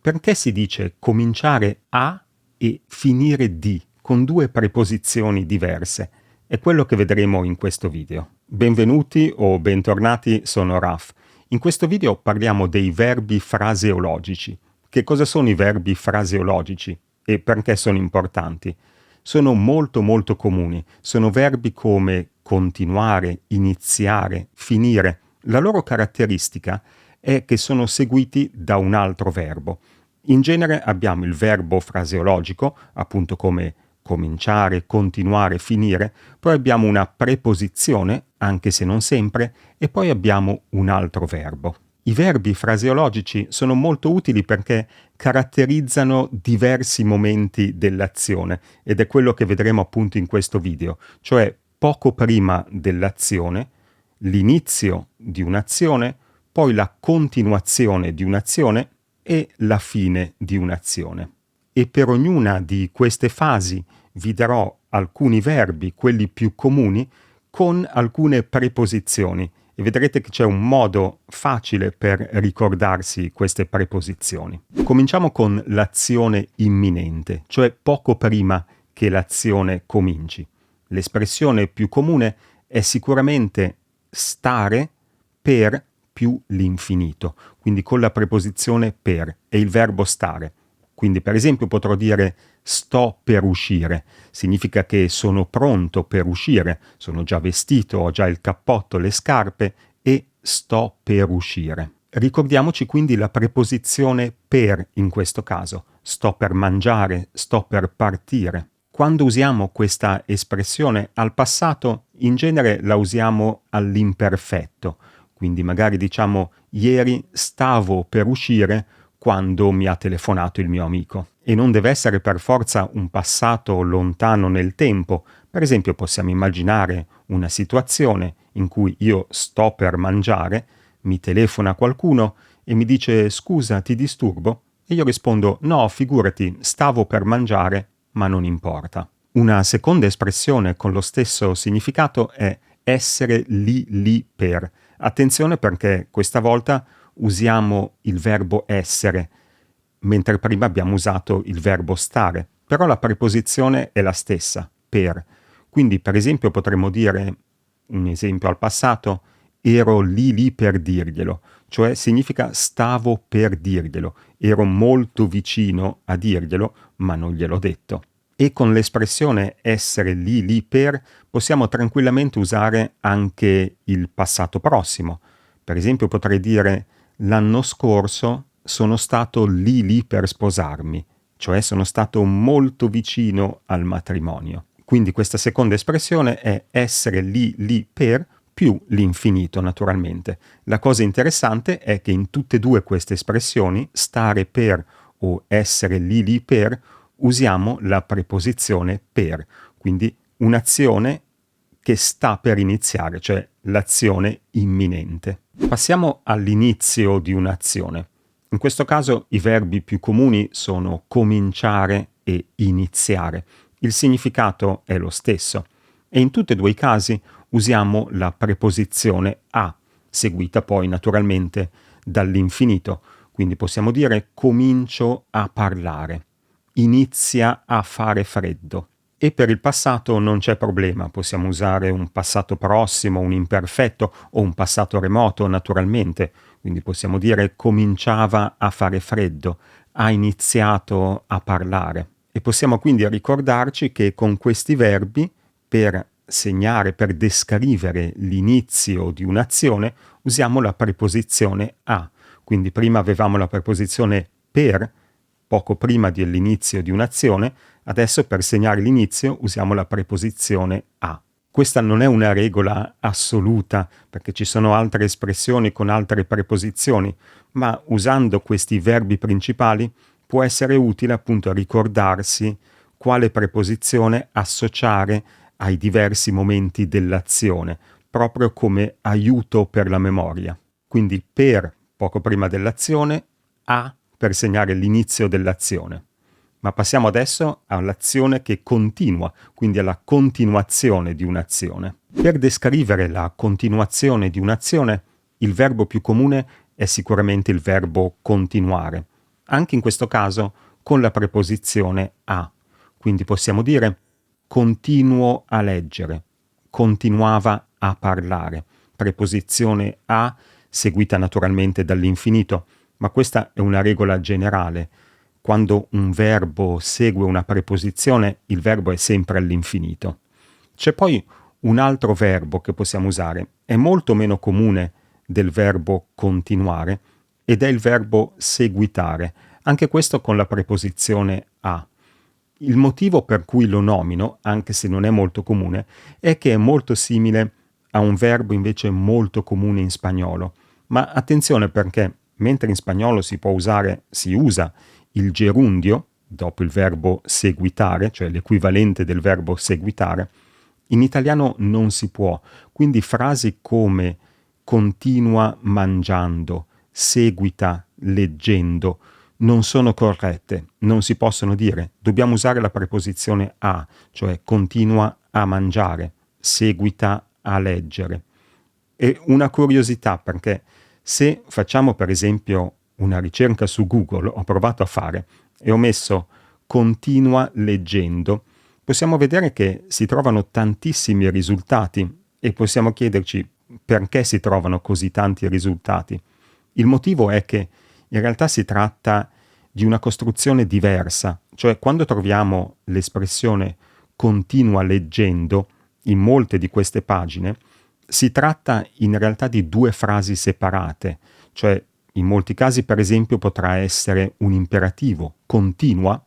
Perché si dice cominciare a e finire di con due preposizioni diverse? È quello che vedremo in questo video. Benvenuti o bentornati, sono Raf. In questo video parliamo dei verbi fraseologici. Che cosa sono i verbi fraseologici e perché sono importanti? Sono molto comuni. Sono verbi come continuare, iniziare, finire. La loro caratteristica è che sono seguiti da un altro verbo. In genere abbiamo il verbo fraseologico, appunto come cominciare, continuare, finire, poi abbiamo una preposizione, anche se non sempre, e poi abbiamo un altro verbo. I verbi fraseologici sono molto utili perché caratterizzano diversi momenti dell'azione ed è quello che vedremo appunto in questo video, cioè poco prima dell'azione, l'inizio di un'azione, poi la continuazione di un'azione e la fine di un'azione. E per ognuna di queste fasi vi darò alcuni verbi, quelli più comuni, con alcune preposizioni e vedrete che c'è un modo facile per ricordarsi queste preposizioni. Cominciamo con l'azione imminente, cioè poco prima che l'azione cominci. L'espressione più comune è sicuramente stare per più l'infinito, quindi con la preposizione per, è il verbo stare. Quindi per esempio potrò dire sto per uscire, significa che sono pronto per uscire, sono già vestito, ho già il cappotto, le scarpe e sto per uscire. Ricordiamoci quindi la preposizione per in questo caso, sto per mangiare, sto per partire. Quando usiamo questa espressione al passato, in genere la usiamo all'imperfetto. Quindi magari diciamo ieri stavo per uscire quando mi ha telefonato il mio amico. E non deve essere per forza un passato lontano nel tempo. Per esempio possiamo immaginare una situazione in cui io sto per mangiare, mi telefona qualcuno e mi dice scusa, ti disturbo? E io rispondo no, figurati, stavo per mangiare, ma non importa. Una seconda espressione con lo stesso significato è essere lì per. Attenzione perché questa volta usiamo il verbo essere, mentre prima abbiamo usato il verbo stare, però la preposizione è la stessa, per. Quindi per esempio potremmo dire, un esempio al passato, ero lì per dirglielo, cioè significa stavo per dirglielo, ero molto vicino a dirglielo, ma non gliel'ho detto. E con l'espressione essere lì per possiamo tranquillamente usare anche il passato prossimo. Per esempio potrei dire l'anno scorso sono stato lì per sposarmi, cioè sono stato molto vicino al matrimonio. Quindi questa seconda espressione è essere lì per più l'infinito naturalmente. La cosa interessante è che in tutte e due queste espressioni, stare per o essere lì per, usiamo la preposizione per, quindi un'azione che sta per iniziare, cioè l'azione imminente. Passiamo all'inizio di un'azione. In questo caso i verbi più comuni sono cominciare e iniziare. Il significato è lo stesso e in tutti e due i casi usiamo la preposizione a, seguita poi naturalmente dall'infinito. Quindi possiamo dire comincio a parlare, inizia a fare freddo. E per il passato non c'è problema, possiamo usare un passato prossimo, un imperfetto o un passato remoto naturalmente, quindi possiamo dire cominciava a fare freddo, ha iniziato a parlare. E possiamo quindi ricordarci che con questi verbi, per segnare, per descrivere l'inizio di un'azione, usiamo la preposizione a. Quindi prima avevamo la preposizione per, poco prima dell'inizio di un'azione, adesso per segnare l'inizio usiamo la preposizione a. Questa non è una regola assoluta, perché ci sono altre espressioni con altre preposizioni, ma usando questi verbi principali può essere utile appunto ricordarsi quale preposizione associare ai diversi momenti dell'azione, proprio come aiuto per la memoria. Quindi per, poco prima dell'azione, a per segnare l'inizio dell'azione. Ma passiamo adesso all'azione che continua, quindi alla continuazione di un'azione. Per descrivere la continuazione di un'azione, il verbo più comune è sicuramente il verbo continuare. anche in questo caso con la preposizione a. Quindi possiamo dire continuo a leggere, continuava a parlare. Preposizione a seguita naturalmente dall'infinito, ma questa è una regola generale. Quando un verbo segue una preposizione, il verbo è sempre all'infinito. C'è poi un altro verbo che possiamo usare, è molto meno comune del verbo continuare, ed è il verbo seguitare, anche questo con la preposizione a. Il motivo per cui lo nomino, anche se non è molto comune, è che è molto simile a un verbo invece molto comune in spagnolo. Ma attenzione, perché mentre in spagnolo si usa il gerundio dopo il verbo seguitare, cioè l'equivalente del verbo seguitare, in italiano non si può. Quindi frasi come continua mangiando, seguita leggendo, non sono corrette, non si possono dire. Dobbiamo usare la preposizione a, cioè continua a mangiare, seguita a leggere. E una curiosità, perché se facciamo per esempio una ricerca su Google, ho provato a fare, e ho messo continua leggendo, possiamo vedere che si trovano tantissimi risultati e possiamo chiederci perché si trovano così tanti risultati. Il motivo è che in realtà si tratta di una costruzione diversa, cioè quando troviamo l'espressione continua leggendo in molte di queste pagine, si tratta in realtà di due frasi separate, cioè in molti casi per esempio potrà essere un imperativo, continua,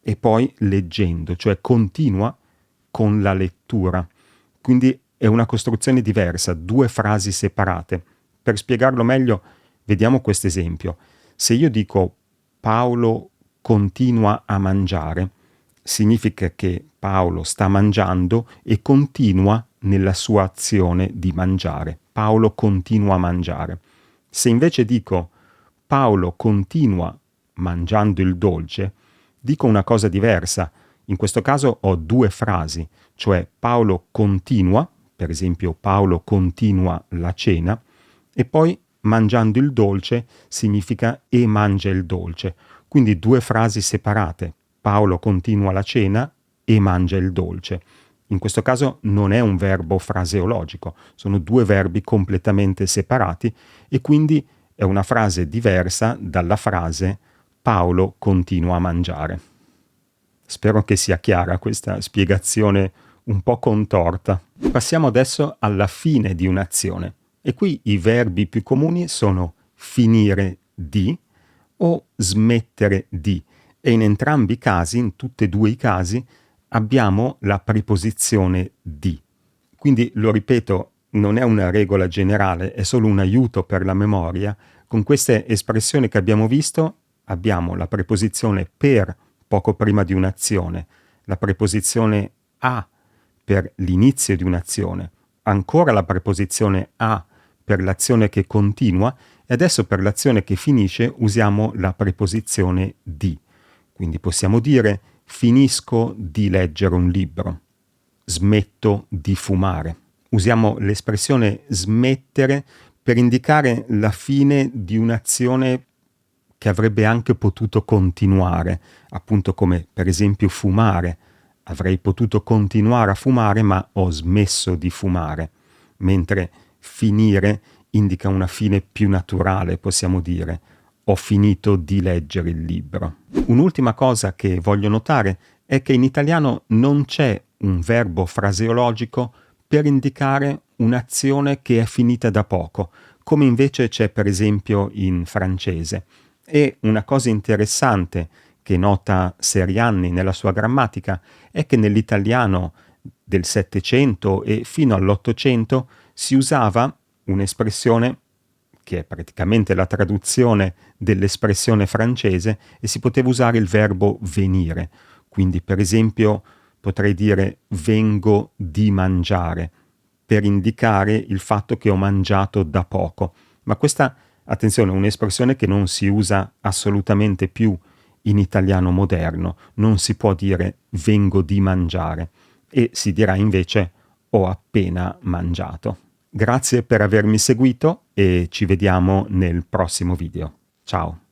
e poi leggendo, cioè continua con la lettura. Quindi è una costruzione diversa, due frasi separate. Per spiegarlo meglio, vediamo questo esempio. Se io dico Paolo continua a mangiare, significa che Paolo sta mangiando e continua nella sua azione di mangiare. Paolo continua a mangiare. Se invece dico Paolo continua mangiando il dolce, dico una cosa diversa. In questo caso ho due frasi, cioè Paolo continua, per esempio Paolo continua la cena, e poi mangiando il dolce significa e mangia il dolce. Quindi due frasi separate. Paolo continua la cena e mangia il dolce. In questo caso non è un verbo fraseologico, sono due verbi completamente separati e quindi è una frase diversa dalla frase Paolo continua a mangiare. Spero che sia chiara questa spiegazione un po' contorta. Passiamo adesso alla fine di un'azione. E qui i verbi più comuni sono finire di o smettere di. E in entrambi i casi, in tutti e due i casi, abbiamo la preposizione di. Quindi, lo ripeto, non è una regola generale, è solo un aiuto per la memoria. Con queste espressioni che abbiamo visto, abbiamo la preposizione per poco prima di un'azione, la preposizione a per l'inizio di un'azione, ancora la preposizione a per l'azione che continua e adesso per l'azione che finisce usiamo la preposizione di. Quindi possiamo dire finisco di leggere un libro, smetto di fumare. Usiamo l'espressione smettere per indicare la fine di un'azione che avrebbe anche potuto continuare, appunto come per esempio fumare. Avrei potuto continuare a fumare ma ho smesso di fumare, mentre finire indica una fine più naturale, possiamo dire. Ho finito di leggere il libro. Un'ultima cosa che voglio notare è che in italiano non c'è un verbo fraseologico per indicare un'azione che è finita da poco, come invece c'è per esempio in francese. E una cosa interessante che nota Serianni nella sua grammatica è che nell'italiano del Settecento e fino all'Ottocento si usava un'espressione che è praticamente la traduzione dell'espressione francese e si poteva usare il verbo venire. Quindi per esempio potrei dire vengo di mangiare per indicare il fatto che ho mangiato da poco. Ma questa, attenzione, è un'espressione che non si usa assolutamente più in italiano moderno. Non si può dire vengo di mangiare e si dirà invece ho appena mangiato. Grazie per avermi seguito e ci vediamo nel prossimo video. Ciao!